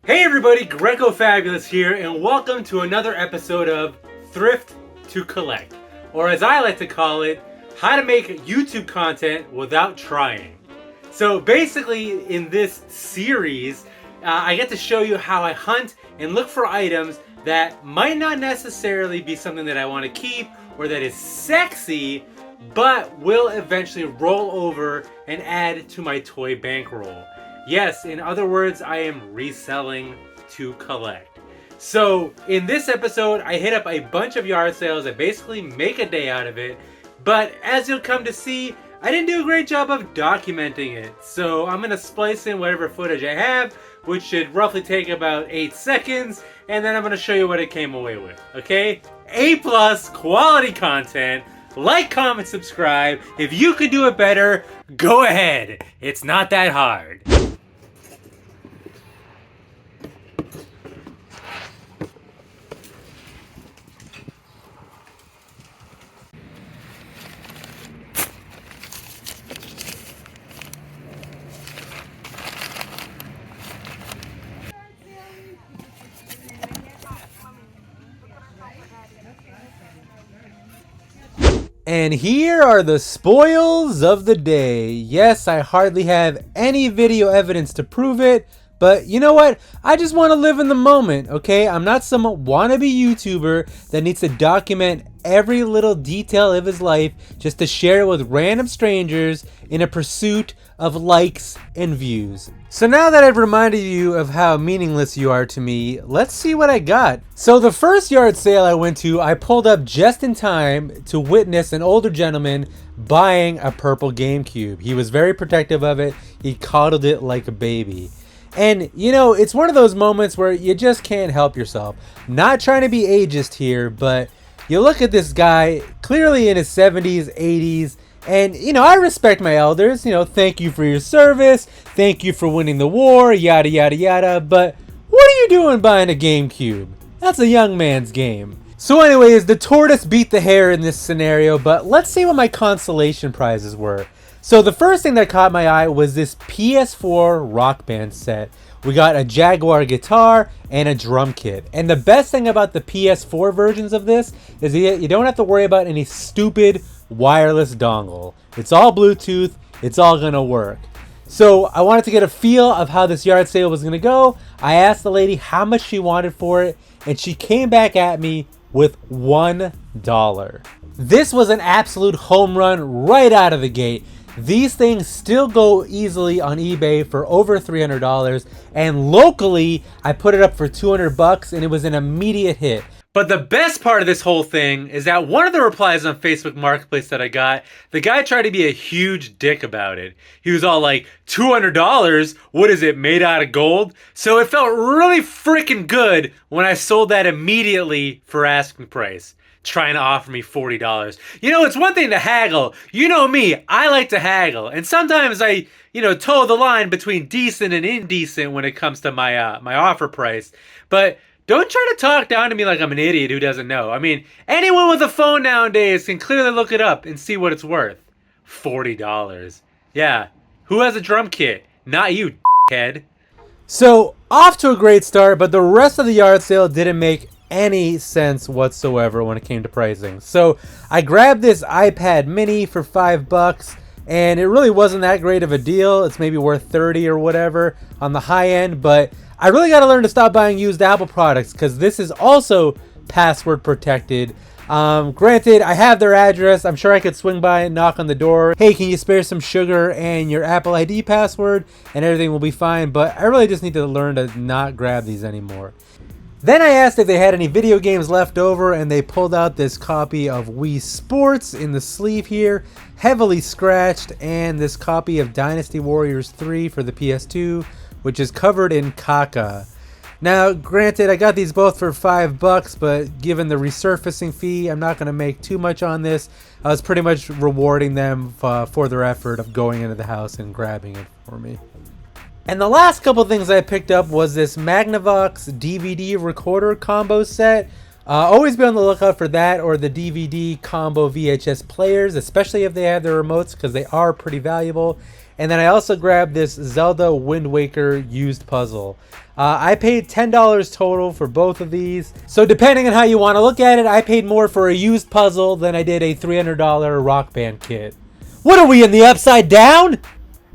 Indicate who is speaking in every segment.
Speaker 1: Hey everybody, Greco Fabulous here, and welcome to another episode of Thrift to Collect, or as I like to call it, how to make YouTube content without trying. So basically, in this series, I get to show you how I hunt and look for items that might not necessarily be something that I want to keep or that is sexy, but will eventually roll over and add to my toy bankroll. Yes, in other words, I am reselling to collect. So in this episode, I hit up a bunch of yard sales that basically make a day out of it. But as you'll come to see, I didn't do a great job of documenting it. So I'm going to splice in whatever footage I have, which should roughly take about 8 seconds. And then I'm going to show you what it came away with. Okay? A+ quality content. Like, comment, subscribe. If you can do it better, go ahead. It's not that hard. And here are the spoils of the day. Yes, I hardly have any video evidence to prove it, but you know what? I just want to live in the moment, okay? I'm not some wannabe YouTuber that needs to document every little detail of his life just to share it with random strangers in a pursuit of likes and views. So now that I've reminded you of how meaningless you are to me, let's see what I got. So the first yard sale I went to, I pulled up just in time to witness an older gentleman buying a purple Gamecube. He was very protective of it. He coddled it like a baby. And you know, it's one of those moments where you just can't help yourself. Not trying to be ageist here, but you look at this guy, clearly in his 70s, 80s, and, you know, I respect my elders. You know, thank you for your service. Thank you for winning the war, yada, yada, yada. But what are you doing buying a GameCube? That's a young man's game. So anyways, the tortoise beat the hare in this scenario, but let's see what my consolation prizes were. So the first thing that caught my eye was this PS4 Rock Band set. We got a Jaguar guitar and a drum kit. And the best thing about the PS4 versions of this is that you don't have to worry about any stupid wireless dongle. It's all Bluetooth. It's all gonna work. So I wanted to get a feel of how this yard sale was gonna go. I asked the lady how much she wanted for it, and she came back at me with $1. This was an absolute home run right out of the gate. These things still go easily on eBay for over $300, and locally I put it up for $200 and it was an immediate hit. But the best part of this whole thing is that one of the replies on Facebook Marketplace that I got, the guy tried to be a huge dick about it. He was all like, $200? What is it, made out of gold? So it felt really freaking good when I sold that immediately for asking price, trying to offer me $40. You know, it's one thing to haggle. You know me, I like to haggle. And sometimes I, toe the line between decent and indecent when it comes to my my offer price. But don't try to talk down to me like I'm an idiot who doesn't know. I mean, anyone with a phone nowadays can clearly look it up and see what it's worth. $40. Yeah. Who has a drum kit? Not you, dickhead. So, off to a great start, but the rest of the yard sale didn't make any sense whatsoever when it came to pricing. So, I grabbed this iPad mini for $5, and it really wasn't that great of a deal. It's maybe worth $30 or whatever on the high end, but I really got to learn to stop buying used Apple products because this is also password protected. Granted, I have their address. I'm sure I could swing by and knock on the door. Hey, can you spare some sugar and your Apple ID password? And everything will be fine. But I really just need to learn to not grab these anymore. Then I asked if they had any video games left over, and they pulled out this copy of Wii Sports in the sleeve here, heavily scratched, and this copy of Dynasty Warriors 3 for the PS2, which is covered in caca. Now, granted, I got these both for $5, but given the resurfacing fee, I'm not going to make too much on this. I was pretty much rewarding them for their effort of going into the house and grabbing it for me. And the last couple things I picked up was this Magnavox DVD recorder combo set. Always be on the lookout for that or the DVD combo VHS players, especially if they have their remotes, because they are pretty valuable. And then I also grabbed this Zelda Wind Waker used puzzle. I paid $10 total for both of these. So depending on how you want to look at it, I paid more for a used puzzle than I did a $300 Rock Band kit. What are we in the Upside Down?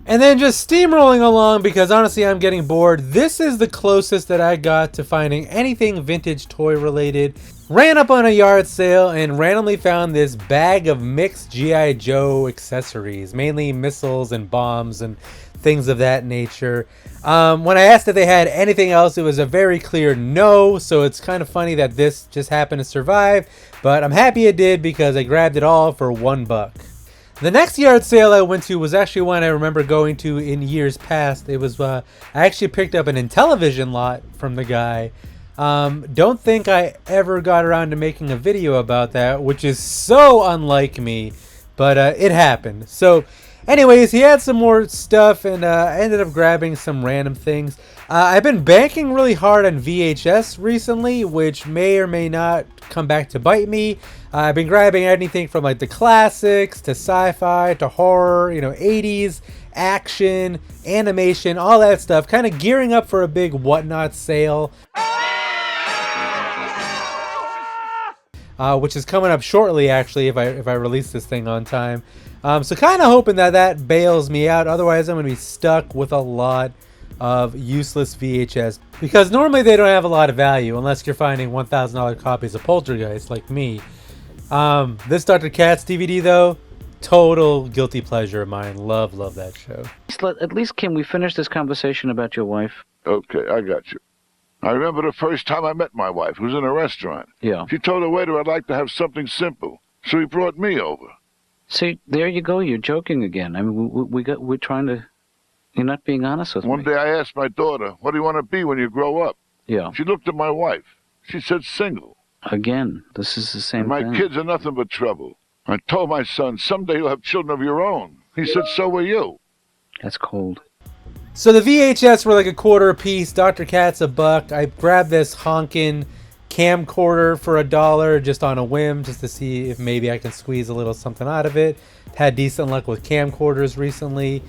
Speaker 1: And then just steamrolling along because honestly I'm getting bored. This is the closest that I got to finding anything vintage toy related. Ran up on a yard sale and randomly found this bag of mixed G.I. Joe accessories, mainly missiles and bombs and things of that nature. When I asked if they had anything else, it was a very clear no, so it's kind of funny that this just happened to survive, but I'm happy it did because I grabbed it all for $1. The next yard sale I went to was actually one I remember going to in years past. It was, I actually picked up an Intellivision lot from the guy. Don't think I ever got around to making a video about that, which is so unlike me, but it happened. So anyways, he had some more stuff and I ended up grabbing some random things. I've been banking really hard on VHS recently, which may or may not come back to bite me. I've been grabbing anything from like the classics to sci-fi to horror, 80s, action, animation, all that stuff, kind of gearing up for a big whatnot sale. Which is coming up shortly, actually, if I release this thing on time. So kind of hoping that bails me out. Otherwise, I'm going to be stuck with a lot of useless VHS. Because normally they don't have a lot of value unless you're finding $1,000 copies of Poltergeist like me. This Dr. Katz DVD, though, total guilty pleasure of mine. Love that show.
Speaker 2: At least can we finish this conversation about your wife?
Speaker 3: Okay, I got you. I remember the first time I met my wife. It was in a restaurant.
Speaker 2: Yeah.
Speaker 3: She told the waiter I'd like to have something simple, so he brought me over.
Speaker 2: See, there you go. You're joking again. I mean, we're trying to... You're not being honest with me.
Speaker 3: One day I asked my daughter, what do you want to be when you grow up?
Speaker 2: Yeah.
Speaker 3: She looked at my wife. She said single.
Speaker 2: Again, this is the same
Speaker 3: My
Speaker 2: thing.
Speaker 3: kids are nothing but trouble. I told my son, someday you'll have children of your own. He said, so will you.
Speaker 2: That's cold.
Speaker 1: So the VHS were like $0.25 a piece, Dr. Katz $1. I grabbed this honkin' camcorder for $1 just on a whim, just to see if maybe I can squeeze a little something out of it. Had decent luck with camcorders recently.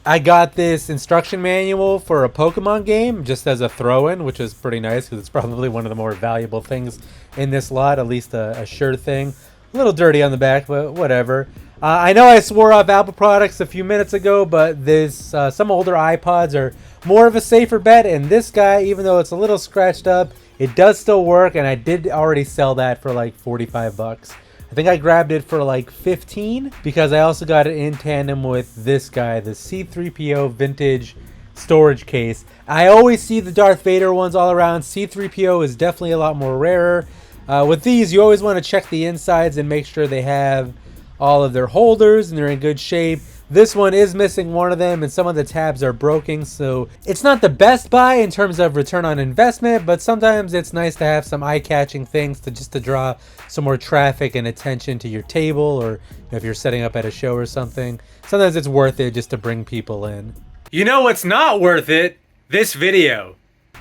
Speaker 1: I got this instruction manual for a Pokemon game just as a throw-in, which is pretty nice because it's probably one of the more valuable things in this lot, at least a sure thing. A little dirty on the back, but whatever. I know I swore off Apple products a few minutes ago, but some older iPods are more of a safer bet, and this guy, even though it's a little scratched up, it does still work, and I did already sell that for like $45. I think I grabbed it for like 15 because I also got it in tandem with this guy, the C3PO vintage storage case. I always see the Darth Vader ones all around. C3PO is definitely a lot more rarer. With these, you always want to check the insides and make sure they have all of their holders and they're in good shape. This one is missing one of them and some of the tabs are broken, so it's not the best buy in terms of return on investment, but sometimes it's nice to have some eye-catching things to draw some more traffic and attention to your table, or if you're setting up at a show or something. Sometimes it's worth it just to bring people in. You know what's not worth it? This video.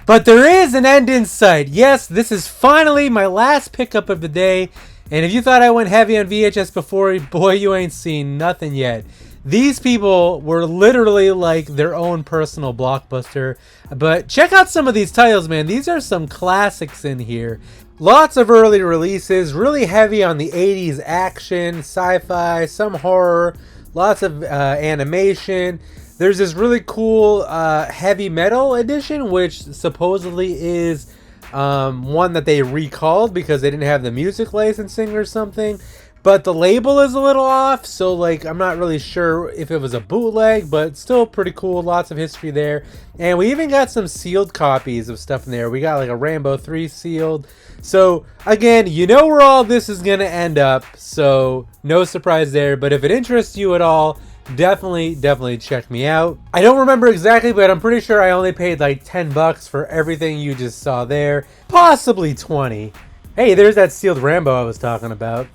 Speaker 1: But there is an end in sight. Yes, this is finally my last pickup of the day, and if you thought I went heavy on VHS before, boy, you ain't seen nothing yet. These people were literally like their own personal blockbuster. But check out some of these titles, man. These are some classics in here. Lots of early releases, really heavy on the 80s action, sci-fi, some horror, lots of animation. There's this really cool heavy metal edition, which supposedly is one that they recalled because they didn't have the music licensing or something. But the label is a little off, so like I'm not really sure if it was a bootleg, but still pretty cool. Lots of history there. And we even got some sealed copies of stuff in there. We got like a Rambo 3 sealed. So again, you know where all this is going to end up, so no surprise there. But if it interests you at all, definitely check me out. I don't remember exactly, but I'm pretty sure I only paid like $10 for everything you just saw there. Possibly 20. Hey, there's that sealed Rambo I was talking about.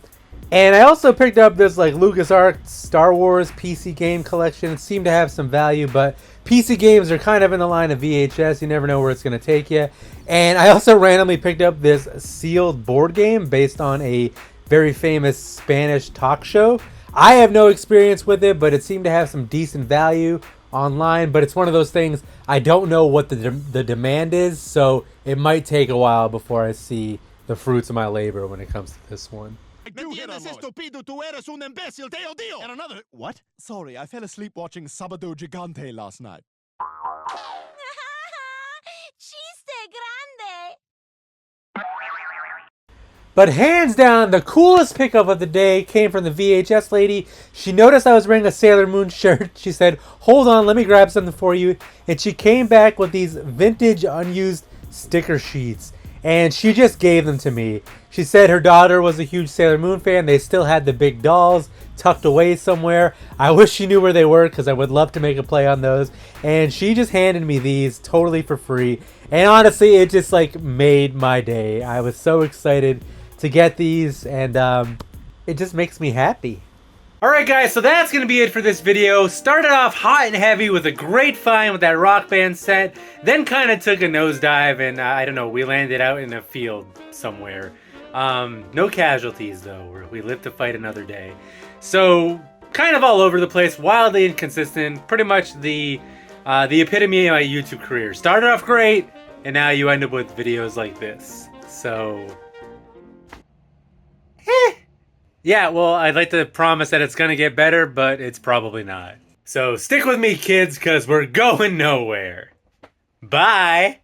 Speaker 1: And I also picked up this like LucasArts Star Wars PC game collection. It seemed to have some value, but PC games are kind of in the line of VHS. You never know where it's going to take you. And I also randomly picked up this sealed board game based on a very famous Spanish talk show. I have no experience with it, but it seemed to have some decent value online. But it's one of those things, I don't know what the demand is, so it might take a while before I see the fruits of my labor when it comes to this one.
Speaker 4: Estúpido, tú eres un imbécil, te odio! And another... What? Sorry, I fell asleep watching Sábado Gigante last night.
Speaker 5: Chiste grande!
Speaker 1: But hands down, the coolest pickup of the day came from the VHS lady. She noticed I was wearing a Sailor Moon shirt. She said, hold on, let me grab something for you. And she came back with these vintage unused sticker sheets. And she just gave them to me. She said her daughter was a huge Sailor Moon fan. They still had the big dolls tucked away somewhere. I wish she knew where they were because I would love to make a play on those. And she just handed me these totally for free. And honestly, it just like made my day. I was so excited to get these, and it just makes me happy. Alright guys, so that's going to be it for this video. Started off hot and heavy with a great find with that Rock Band set, then kind of took a nosedive, and I don't know, we landed out in a field somewhere. No casualties though, we live to fight another day. So, kind of all over the place, wildly inconsistent, pretty much the epitome of my YouTube career. Started off great, and now you end up with videos like this. So... yeah, well, I'd like to promise that it's going to get better, but it's probably not. So stick with me, kids, because we're going nowhere. Bye!